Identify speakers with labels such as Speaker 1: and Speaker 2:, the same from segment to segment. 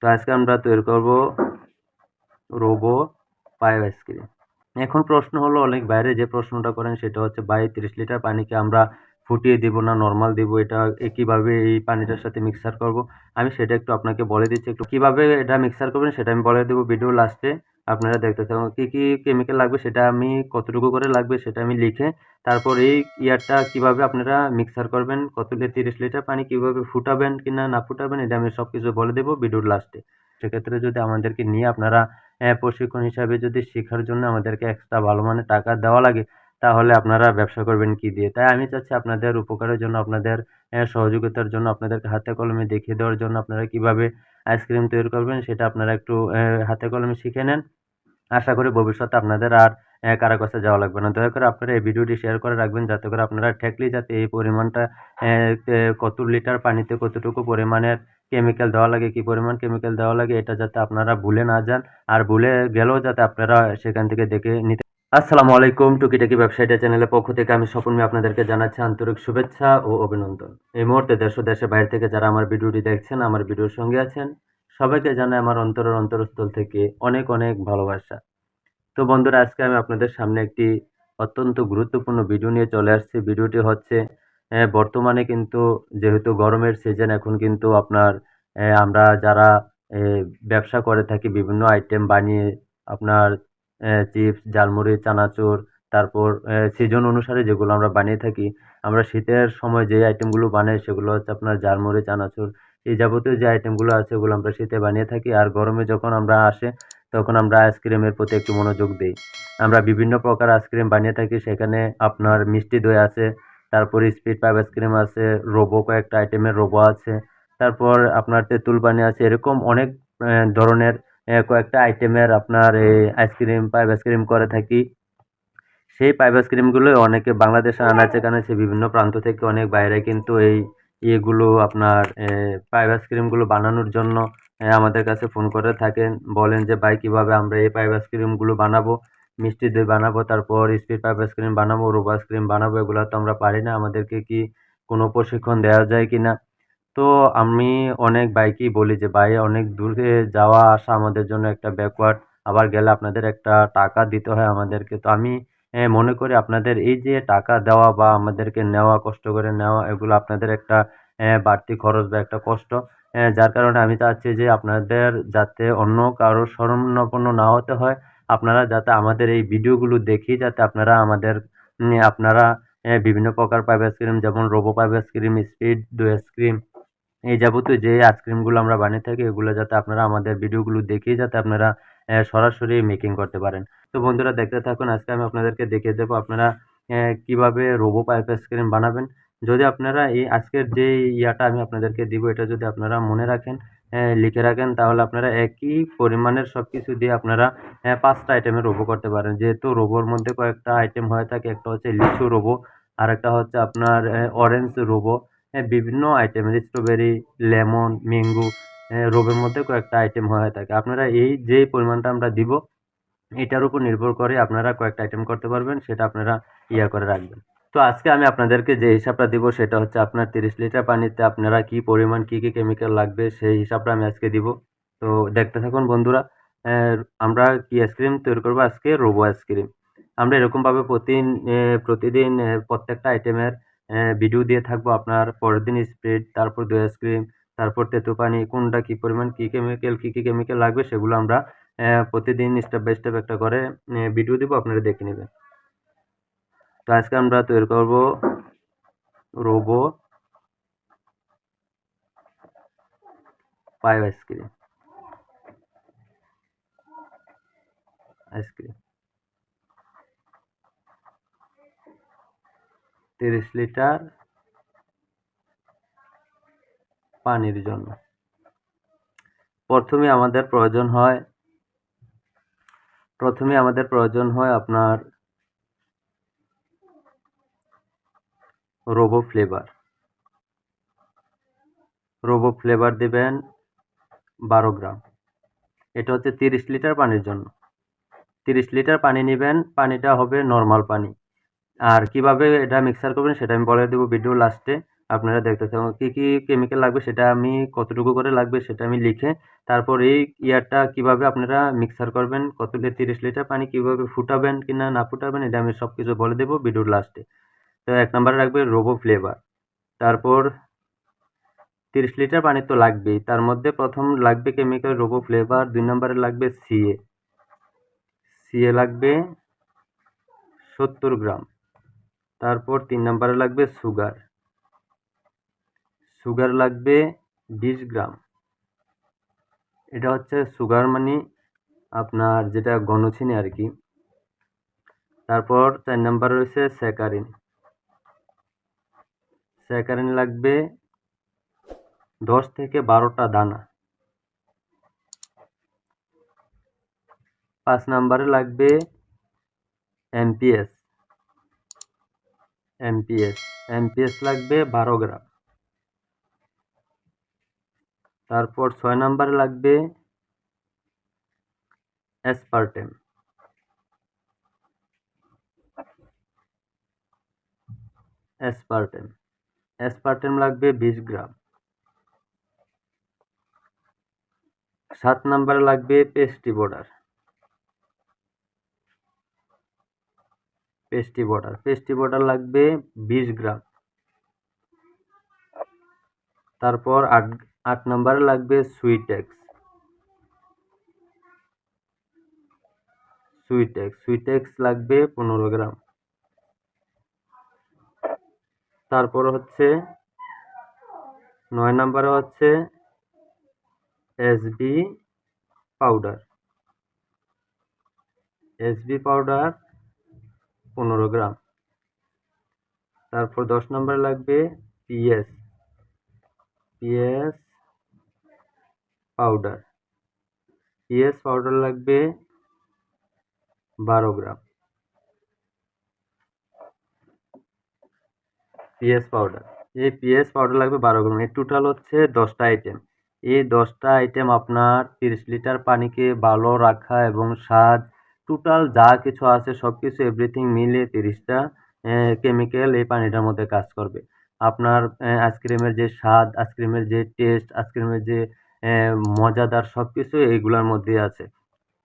Speaker 1: তো আজকে আমরা তৈরি করব রোবো পাইপ আইসক্রিম। এখন প্রশ্ন হলো, অনেক বাইরে যে প্রশ্নটা করেন সেটা হচ্ছে, ভাই 30 লিটার পানিকে আমরা ফুটিয়ে দিব না নর্মাল দিব, এটা কিভাবে এই পানিটার সাথে মিক্সার করব? আমি সেটা একটু আপনাকে বলে দিচ্ছি। একটু কিভাবে এটা মিক্সার করবেন সেটা আমি বলে দেবো ভিডিও লাস্টে। আপনারা দেখতে থাকুন। কি কি কেমিক্যাল লাগবে সেটা আমি, কতটুকু করে লাগবে সেটা আমি লিখে, তারপর এই ইয়ারটা কিভাবে আপনারা মিক্সার করবেন, কত 30 লিটার পানি কিভাবে ফুটাবেন কিনা না ফুটাবেন, এটা আমি সবকিছু বলে দেবো ভিডিওর লাস্টে। সেক্ষেত্রে যদি আমাদেরকে নিয়ে আপনারা প্রশিক্ষণ হিসাবে যদি শেখার জন্য আমাদেরকে এক্সট্রা ভালো মানের টাকা দেওয়া লাগে, তাহলে আপনারা ব্যবসা করবেন কি দিয়ে? তাই আমি চাচ্ছি আপনাদের উপকারের জন্য, আপনাদের সহযোগিতার জন্য, আপনাদেরকে হাতে কলমে দেখিয়ে দেওয়ার জন্য, আপনারা কিভাবে আইসক্রিম তৈরি করবেন সেটা আপনারা একটু হাতে কলমে শিখে নেন। আশা করি ভবিষ্যতে আপনাদের আর কারো কাছে যাওয়া লাগবে না। দয়া করে আপনারা এই ভিডিওটি শেয়ার করে রাখবেন, যাতে করে আপনারা ঠেকলি যাতে এই পরিমাণটা কত লিটার পানিতে কতটুকু পরিমাণের কেমিক্যাল দেওয়া লাগে, কি পরিমাণ কেমিক্যাল দেওয়া লাগে, এটা যাতে আপনারা ভুলে না যান। আর ভুলে গেলেও যাতে আপনারা সেখান থেকে দেখে নিতে। আসসালামু আলাইকুম, টুকিটাকি ব্যবসায়ীটা চ্যানেলের পক্ষ থেকে আমি স্বপন মিয়া আপনাদেরকে জানাচ্ছি আন্তরিক শুভেচ্ছা ও অভিনন্দন। এই মুহূর্তে দেশ ও দেশের বাইরে থেকে যারা আমার ভিডিওটি দেখছেন, আমার ভিডিওর সঙ্গে আছেন, সবাইকে জানাই আমার অন্তরের অন্তরস্থল থেকে অনেক অনেক ভালোবাসা। তো বন্ধুরা, আজকে আমি আপনাদের সামনে একটি অত্যন্ত গুরুত্বপূর্ণ ভিডিও নিয়ে চলে আসছি। ভিডিওটি হচ্ছে, বর্তমানে কিন্তু যেহেতু গরমের সিজন, এখন কিন্তু আপনার আমরা যারা এ ব্যবসা করে থাকি বিভিন্ন আইটেম বানিয়ে, আপনার চিপস, ঝালমুড়ি, চানাচুর, তারপর সিজন অনুসারে যেগুলো আমরা বানিয়ে থাকি। আমরা শীতের সময় যে আইটেমগুলো বানাই সেগুলো হচ্ছে আপনার ঝালমুড়ি, চানাচুর, এই যাবতীয় যে আইটেমগুলো আছে ওগুলো আমরা শীতে বানিয়ে থাকি। আর গরমে যখন আমরা আসে তখন আমরা আইসক্রিমের প্রতি একটু মনোযোগ দেই। আমরা বিভিন্ন প্রকার আইসক্রিম বানিয়ে থাকি, সেখানে আপনার মিষ্টি দই আছে, তারপর স্পিড পাইপ আইসক্রিম আছে, রোবো কয়েকটা আইটেমের রোবো আছে, তারপর আপনার তেঁতুল পানি আছে, এরকম অনেক ধরনের কয়েকটা আইটেমের আপনার এই আইসক্রিম, পাইপ আইসক্রিম করে থাকি। সেই পাইপ আইসক্রিমগুলো অনেকে বাংলাদেশে আনাচে-কানাচে বিভিন্ন প্রান্ত থেকে অনেক বাইরে কিন্তু এই ইয়েগুলো আপনার পাইপ আইসক্রিমগুলো বানানোর জন্য আমাদের কাছে ফোন করে থাকেন। বলেন যে, ভাই কিভাবে আমরা এই পাইপ আইসক্রিমগুলো বানাবো, মিষ্টি দই বানাবো, তারপর স্পিড পাইপ আইসক্রিম বানাবো, রোবো আইসক্রিম বানাবো, এগুলো তো আমরা পারি না। আমাদেরকে কি কোনো প্রশিক্ষণ দেওয়া যায় কিনা? তো আমি অনেক ভাইকেই বলি যে, ভাই অনেক দূরে যাওয়া আসা আমাদের জন্য একটা ব্যাকওয়ার্ড, আবার গেলে আপনাদের একটা টাকা দিতে হয় আমাদেরকে। তো আমি মনে করি আপনাদের এই যে টাকা দেওয়া বা আমাদেরকে নেওয়া, কষ্ট করে নেওয়া, এগুলো আপনাদের একটা বাড়তি খরচ বা একটা কষ্ট। যার কারণে আমি চাচ্ছি যে আপনাদের যাতে অন্য কারো শরণাপন্ন না হতে হয়। আপনারা যাতে আমাদের এই ভিডিওগুলো দেখেই যাতে আপনারা আমাদের আপনারা বিভিন্ন প্রকার পাইপ আইসক্রিম, যেমন রোবো পাইপ আইসক্রিম, স্পিড দই আইসক্রিম, এই যাবতীয় যে আইসক্রিমগুলো আমরা বানিয়ে থাকি, এগুলো যাতে আপনারা আমাদের ভিডিওগুলো দেখেই যাতে আপনারা সরাসরি মেকিং করতে পারেন। তো বন্ধুরা, দেখতে থাকুন। আজকে আমি আপনাদেরকে দেখিয়ে দেবো আপনারা কিভাবে রোবো পাইপ আইসক্রিম বানাবেন। যদি আপনারা এই আজকের যে ইয়াটা আমি আপনাদেরকে দিব, এটা যদি আপনারা মনে রাখেন, লিখে রাখেন, তাহলে আপনারা একই পরিমাণের সবকিছু দিয়ে আপনারা 5টা আইটেমের রোবো করতে পারেন। যেহেতু রোবোর মধ্যে কয়েকটা আইটেম হয়ে থাকে, একটা হচ্ছে লিচু রোবো, আরেকটা হচ্ছে আপনার অরেঞ্জ রোবো, বিভিন্ন আইটেমের স্ট্রবেরি, লেমন, ম্যাঙ্গো, রোবের মধ্যে কয়েকটা আইটেম হয়ে থাকে। আপনারা এই যে পরিমাণটা আমরা দিব, এটার উপর নির্ভর করে আপনারা কয়েকটা আইটেম করতে পারবেন, সেটা আপনারা করে রাখবেন। তো আজকে আমি আপনাদেরকে যে হিসাবটা দিব সেটা হচ্ছে, আপনার 30 লিটার পানিতে আপনারা কি পরিমাণ কি কি কেমিক্যাল লাগবে সেই হিসাবটা আমি আজকে দিব। তো দেখতে থাকুন বন্ধুরা। আমরা কি আইসক্রিম তৈরি করবো আজকে? Robo ice cream. আমরা এরকমভাবে প্রতিদিন প্রত্যেকটা আইটেমের ভিডিও দিয়ে থাকবো। আপনার পরের দিন স্প্রেড, তারপর দই আইসক্রিম, তারপর তেঁতুল পানি, কোনটা কি পরিমাণ কি কি কেমিক্যাল লাগবে সেগুলো আমরা প্রতিদিন স্টেপ বাই স্টেপ একটা করে ভিডিও দিব, আপনারা দেখে নেবেন। তো আজকে আমরা তৈরি করব robo pipe ice cream. Ice cream 30 litre পানির জন্য প্রথমে আমাদের প্রয়োজন হয় আপনার রোবো ফ্লেভার দিবেন 12 গ্রাম। এটা হচ্ছে 30 লিটার পানির জন্য। 30 লিটার পানি নেবেন, পানিটা হবে নর্মাল পানি। আর কিভাবে এটা মিক্সার করবেন সেটা আমি বলে দেবো ভিডিও লাস্টে। আপনারা দেখতেছেন এবং কী কী কেমিক্যাল লাগবে সেটা আমি কতটুকু করে লাগবে সেটা আমি লিখে তারপর এই ইয়ারটা কিভাবে আপনারা মিক্সার করবেন, কত 30 লিটার পানি কিভাবে ফুটাবেন কিনা না ফুটাবেন এটা আমি সব কিছু বলে দেবো ভিডিওর লাস্টে। তো 1 নম্বরে রাখবে রোবো ফ্লেভার, তারপর 30 লিটার পানি তো লাগবেই, তার মধ্যে প্রথম লাগবে কেমিক্যাল রোবো ফ্লেভার, 2 নম্বরে লাগবে সিএ লাগবে 70 গ্রাম, তারপর 3 নম্বরে লাগবে সুগার লাগবে 20 গ্রাম। এটা হচ্ছে সুগার মানে আপনার যেটা গণচিনি আর কি। তারপর 4 নম্বরে রয়েছে স্যাকারিন লাগবে 10 থেকে 12টা দানা। 5 নম্বরে লাগবে এমপিএস লাগবে 12 গ্রাম। তারপর 6 নম্বরে লাগবে অ্যাসপার্টেম লাগবে 20 গ্রাম। 7 নম্বরে লাগবে পেস্টি পাউডার লাগবে 20 গ্রাম। তারপর 8 নম্বরে লাগবে সুইটেক্স লাগবে 15 গ্রাম। তারপর হচ্ছে 9 নম্বরে হচ্ছে এসবি পাউডার 15 গ্রাম। তারপর 10 নম্বরে লাগবে পিএস পাউডার লাগবে 12 গ্রাম। পিএস পাউডার লাগবে 12 গ্রাম। এই টোটাল হচ্ছে 10টা আইটেম। এই 10টা আইটেম আপনার 30 লিটার পানিকে ভালো রাখা এবং স্বাদ টোটাল যা কিছু আছে সব কিছু এভরিথিং মিলিয়ে 30টা কেমিক্যাল এই পানিটার মধ্যে কাজ করবে। আপনার আইসক্রিমের যে স্বাদ, আইসক্রিমের যে টেস্ট, আইসক্রিমের যে মজাদার সব কিছু এইগুলোর মধ্যেই আছে।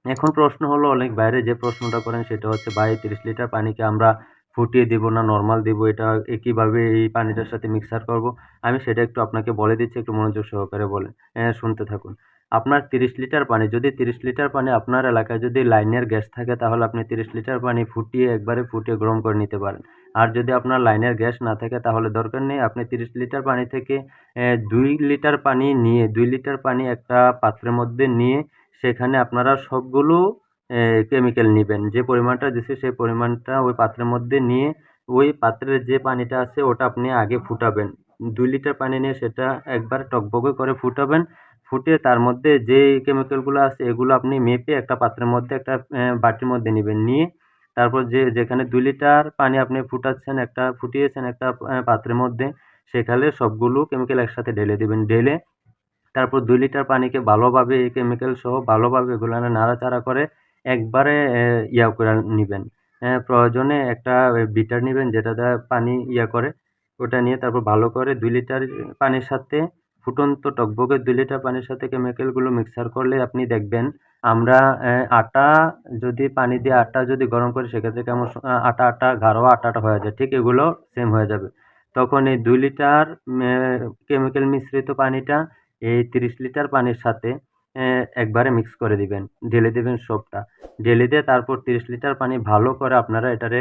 Speaker 1: এখন প্রশ্ন হলো অনেক বাইরে যে প্রশ্নটা করেন সেটা হচ্ছে ভাই 30 লিটার পানিকে আমরা ফুটিয়ে দিব না নরমাল দিব, এটা কিভাবে এই পানিটার সাথে মিক্সার করব? আমি সেটা একটু আপনাকে বলে দিচ্ছি, একটু মনোযোগ সহকারে বলেন, শুনতে থাকুন। আপনার 30 লিটার পানি, যদি 30 লিটার পানি আপনার এলাকায় যদি লাইনের গ্যাস থাকে তাহলে আপনি 30 লিটার পানি একবারে ফুটিয়ে গরম করে নিতে পারেন। আর যদি আপনার লাইনের গ্যাস না থাকে তাহলে দরকার নেই, আপনি 30 লিটার পানি থেকে 2 লিটার পানি নিয়ে 2 লিটার পানি একটা পাত্রের মধ্যে নিয়ে সেখানে আপনারা সবগুলো কেমিক্যাল নিবেন। যে পরিমাণটা দিছি সেই পরিমাণটা ওই পাত্রের মধ্যে নিয়ে ওই পাত্রের যে পানিটা আছে ওটা আপনি আগে ফুটাবেন। 2 লিটার পানি নিয়ে সেটা একবার টগবগে করে ফুটাবেন। ফুটিয়ে তার মধ্যে যে কেমিক্যালগুলো আছে এগুলো আপনি মেপে একটা পাত্রের মধ্যে একটা বাটির মধ্যে নিবেন। নিয়ে তারপর যেখানে 2 লিটার পানি আপনি ফুটিয়েছেন একটা পাত্রের মধ্যে সেখানে সবগুলো কেমিক্যাল একসাথে ঢেলে দিবেন। ঢেলে তারপর 2 লিটার পানিকে ভালোভাবে এই কেমিক্যাল সহ ভালোভাবে এগুলানে নাড়াচাড়া করে একবারে করে নিবেন। প্রয়োজনে একটা বিটার নিবেন যেটা দ্বারা পানি করে, ওটা নিয়ে তারপর ভালো করে 2 লিটার পানির সাথে ফুটন্ত টগবগে 2 লিটার পানির সাথে কেমিক্যালগুলো মিক্সার করলে আপনি দেখবেন আমরা আটা যদি পানি দিয়ে আটা যদি গরম করি সেক্ষেত্রে কেমন আটা গাঢ় আটাটা হয়ে যায়, ঠিক এগুলো সেম হয়ে যাবে। তখন এই 2 লিটার কেমিক্যাল মিশ্রিত পানিটা এই 30 লিটার পানির সাথে একবারে মিক্স করে দিবেন, ঢেলে দিবেন সবটা। ঢেলে দিয়ে তারপর 30 লিটার পানি ভালো করে আপনারা এটারে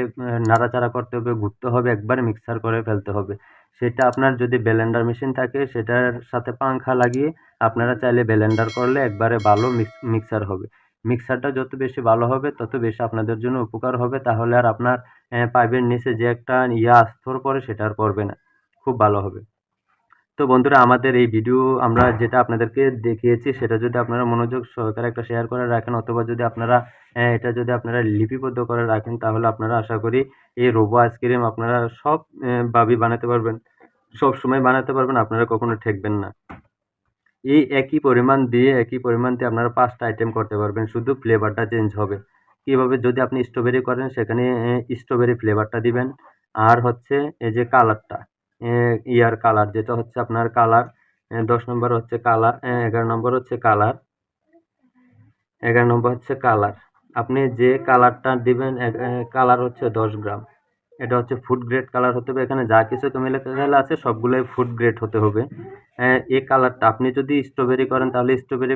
Speaker 1: নাড়াচাড়া করতে হবে, ঘুরতে হবে, একবারে মিক্সার করে ফেলতে হবে। সেটা আপনার যদি ব্লেন্ডার মেশিন থাকে সেটার সাথে পাংখা লাগিয়ে আপনারা চাইলে ব্লেন্ডার করলে একবারে ভালো মিক্সার হবে। মিক্সারটা যত বেশি ভালো হবে তত বেশি আপনাদের জন্য উপকার হবে, তাহলে আর আপনার পাইপের নিচে যে একটা স্তর পড়ে সেটা আর পড়বে না, খুব ভালো হবে। তো বন্ধুরা আমাদের এই ভিডিও আমরা যেটা আপনাদেরকে দেখিয়েছি সেটা যদি আপনারা মনোযোগ সহকারে একটা শেয়ার করে রাখেন অথবা যদি আপনারা এটা যদি আপনারা লিপিবদ্ধ করে রাখেন তাহলে আপনারা আশা করি এই রোবো আইসক্রিম আপনারা সব ভাবেই বানাতে পারবেন, সবসময় বানাতে পারবেন, আপনারা কখনো ঠকবেন না। এই একই পরিমাণ দিয়ে আপনারা 5টা আইটেম করতে পারবেন, শুধু ফ্লেভারটা চেঞ্জ হবে। কিভাবে? যদি আপনি স্ট্রবেরি করেন সেখানে স্ট্রবেরি ফ্লেভারটা দিবেন। আর হচ্ছে এই যে কালারটা ইয়ার কালার, যেটা হচ্ছে আপনার কালার। 10 নম্বর হচ্ছে কালার, 11 নম্বর হচ্ছে কালার, 11 নম্বর হচ্ছে কালার। আপনি যে কালারটা দিবেন, কালার হচ্ছে 10 গ্রাম। এটা হচ্ছে ফুড গ্রেড কালার হতে হবে। এখানে যা কিছু কেমিক্যাল আছে সবগুলোই ফুড গ্রেড হতে হবে। এই কালারটা আপনি যদি স্ট্রবেরি করেন তাহলে স্ট্রবেরি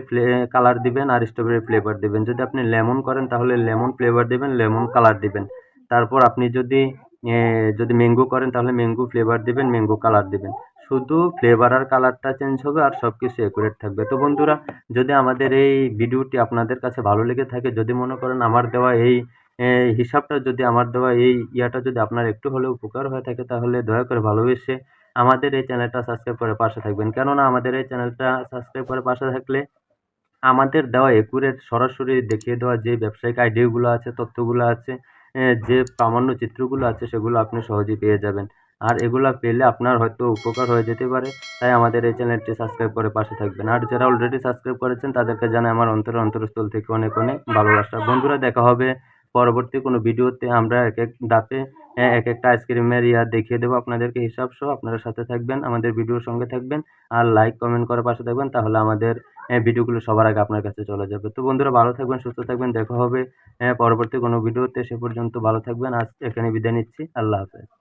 Speaker 1: কালার দিবেন আর স্ট্রবেরি ফ্লেভার দিবেন। যদি আপনি লেমন করেন তাহলে লেমন ফ্লেভার দিবেন, লেমন কালার দিবেন। তারপর আপনি যদি ম্যাঙ্গো করেন তাহলে ম্যাঙ্গো ফ্লেভার দিবেন, ম্যাঙ্গো কালার দিবেন। শুধু ফ্লেভার আর কালারটা চেঞ্জ হবে আর সবকিছু একুরেট থাকবে। তো বন্ধুরা, যদি আমাদের এই ভিডিওটি আপনাদের কাছে ভালো লেগে থাকে, যদি মনে করেন আমার দেওয়া এই হিসাবটা, যদি আমার দেওয়া এই ইয়াটা যদি আপনার একটু হলেও উপকার হয়ে থাকে, তাহলে দয়া করে ভালোবেসে আমাদের এই চ্যানেলটা সাবস্ক্রাইব করে পাশে থাকবেন। কেননা আমাদের এই চ্যানেলটা সাবস্ক্রাইব করে পাশে থাকলে আমাদের দেওয়া একুরেট সরাসরি দেখিয়ে দেওয়া যে ব্যবসায়িক আইডিয়াগুলো আছে, তথ্যগুলো আছে, যে প্রামাণ্য চিত্রগুলো আছে, সেগুলো আপনি সহজেই পেয়ে যাবেন। আর এগুলা পেলে আপনার হয়তো উপকার হয়ে যেতে পারে। তাই আমাদের এই চ্যানেলটি সাবস্ক্রাইব করে পাশে থাকবেন। আর যারা অলরেডি সাবস্ক্রাইব করেছেন তাদেরকে জানাই আমার অন্তরস্থল থেকে অনেক অনেক ভালোবাসা। বন্ধুরা, দেখা হবে পরবর্তী কোনো ভিডিওতে। আমরা এক এক ধাপে এক একটা আইসক্রিমের দেখিয়ে দেবো আপনাদেরকে হিসাব সহ। আপনারা সাথে থাকবেন, আমাদের ভিডিওর সঙ্গে থাকবেন আর লাইক কমেন্ট করে পাশে থাকবেন। তাহলে আমাদের ভিডিওগুলো সবার আগে আপনার কাছে চলে যাবে। তো বন্ধুরা, ভালো থাকবেন, সুস্থ থাকবেন। দেখা হবে পরবর্তী কোনো ভিডিওতে। সে পর্যন্ত ভালো থাকবেন। আজ এখানে বিদায় নিচ্ছি। আল্লাহ হাফেজ।